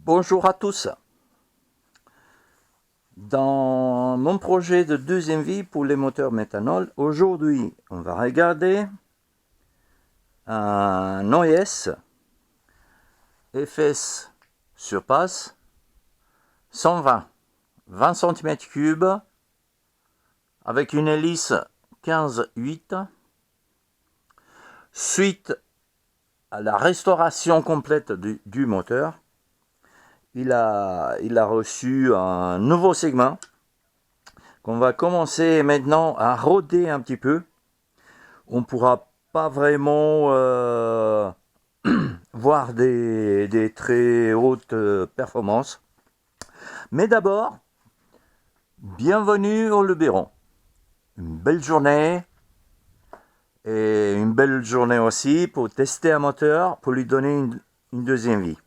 Bonjour à tous. Dans mon projet de deuxième vie pour les moteurs méthanol, aujourd'hui on va regarder un OS FS Surpass 120, 20 cm3 avec une hélice 15-8 suite à la restauration complète du moteur. Il a reçu un nouveau segment qu'on va commencer maintenant à roder un petit peu. On ne pourra pas vraiment voir des très hautes performances. Mais d'abord, bienvenue au Luberon. Une belle journée et une belle journée aussi pour tester un moteur, pour lui donner une deuxième vie.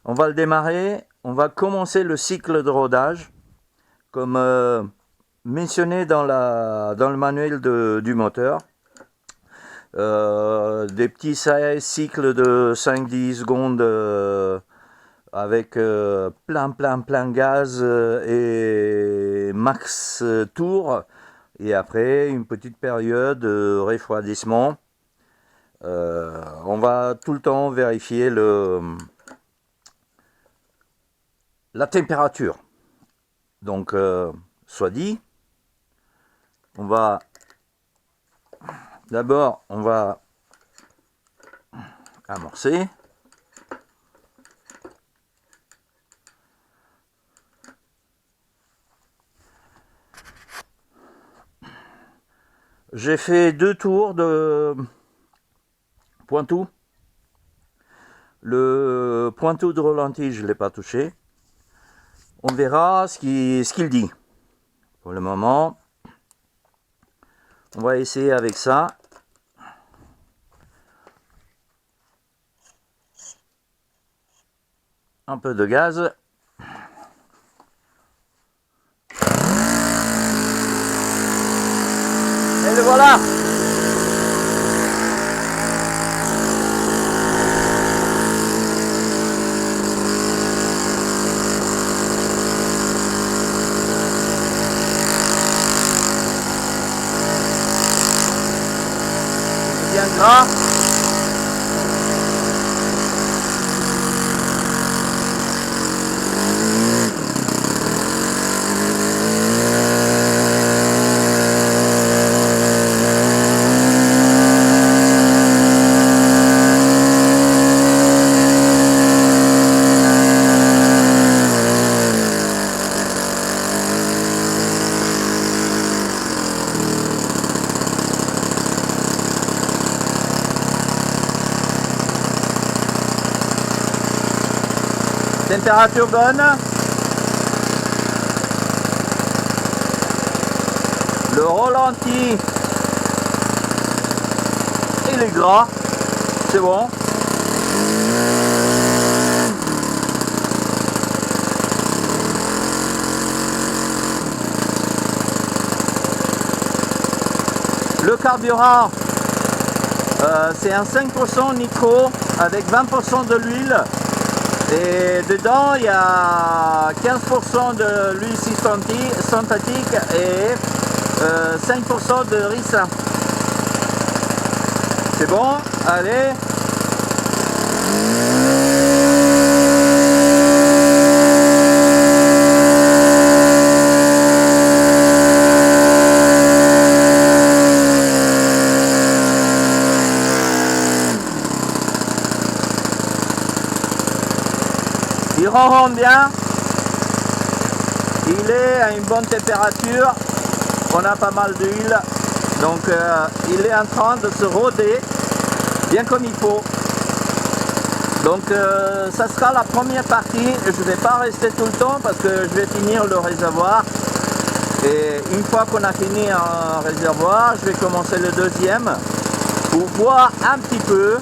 On va le démarrer, on va commencer le cycle de rodage, comme mentionné dans le manuel du moteur. Des petits cycles de 5-10 secondes avec plein gaz et max tour. Et après, une petite période de refroidissement. On va tout le temps vérifier la température. Donc, soit dit, on va amorcer. J'ai fait 2 tours de pointou. Le pointou de ralenti, je ne l'ai pas touché. On verra ce qu'il dit. Pour le moment, on va essayer avec ça. Un peu de gaz. Et le voilà. Bien gras. Température bonne. Le ralenti, il est gras. C'est bon. Le carburant, c'est un 5% nitro avec 20% de l'huile. Et dedans, il y a 15% de l'huile synthétique et 5% de ricin. C'est bon, allez. Il ronronne bien, il est à une bonne température, on a pas mal d'huile, donc il est en train de se roder bien comme il faut. Donc ça sera la première partie, je ne vais pas rester tout le temps parce que je vais finir le réservoir. Et une fois qu'on a fini un réservoir, je vais commencer le deuxième pour voir un petit peu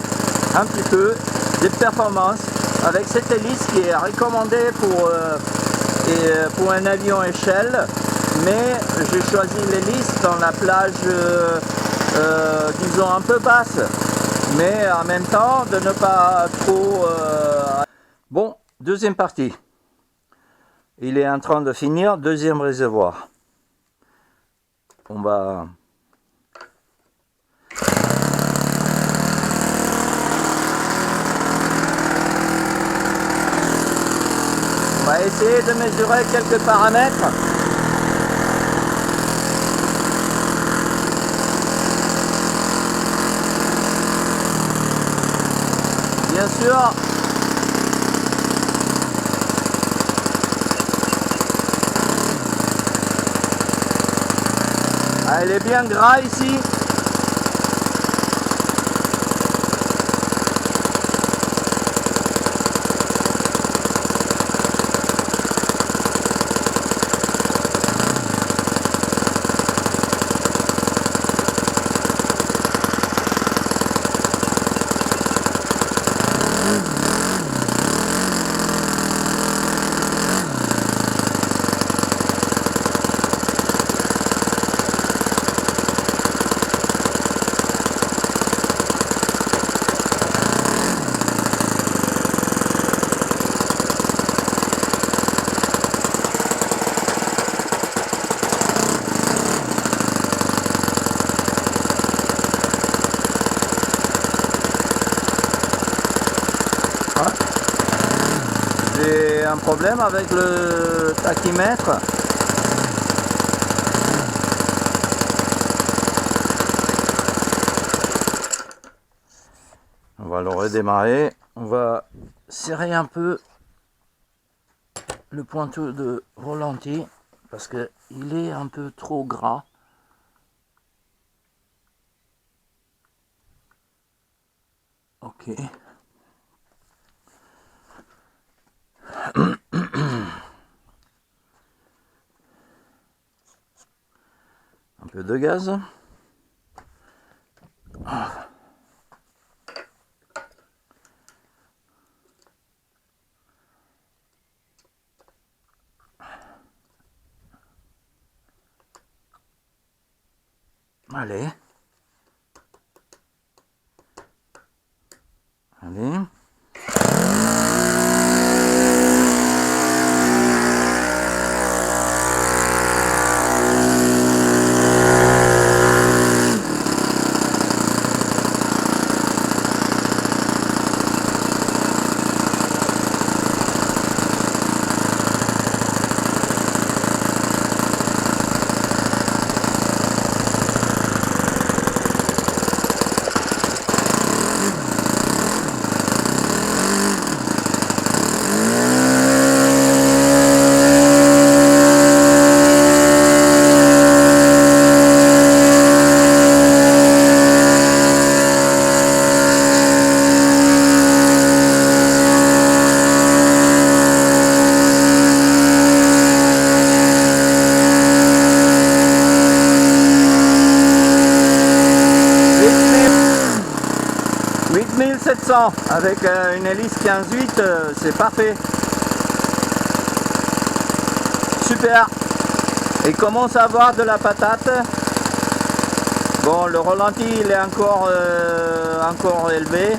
des performances avec cette hélice qui est recommandée pour un avion échelle, mais j'ai choisi l'hélice dans la plage disons un peu basse, mais en même temps de ne pas trop... Bon, Deuxième partie. Il est en train de finir, deuxième réservoir. On va... On va essayer de mesurer quelques paramètres. Bien sûr, elle est bien gras ici. J'ai un problème avec le tachymètre. On va le redémarrer. On va serrer un peu le pointeau de ralenti parce que il est un peu trop gras. Ok. Un peu de gaz. Allez. Allez. Avec une hélice 15-8, c'est parfait. Super. Il commence à avoir de la patate. Bon, le ralenti il est encore élevé.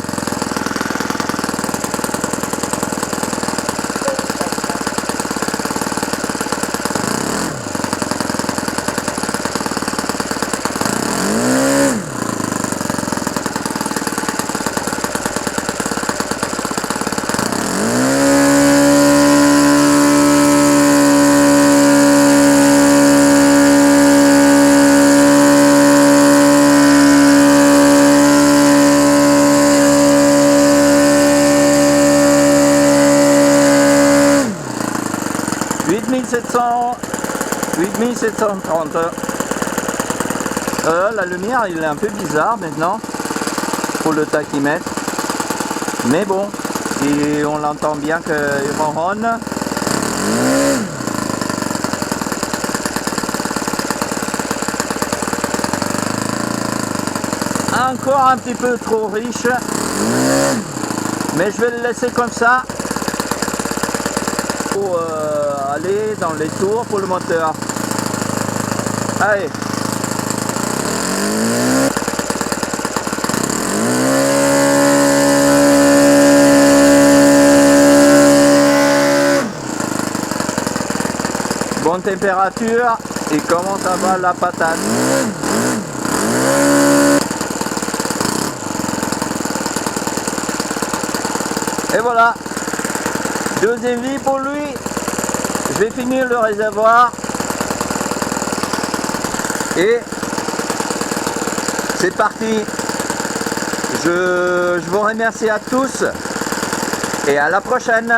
« 8730. La lumière il est un peu bizarre maintenant pour le tachymètre, mais bon, et on l'entend bien qu'il ronronne. Encore un petit peu trop riche, mais je vais le laisser comme ça pour aller dans les tours pour le moteur. Allez. bonne température et comment ça va la patate. Et voilà, deuxième vie pour lui. Je vais finir le réservoir et c'est parti. Je vous remercie à tous et à la prochaine.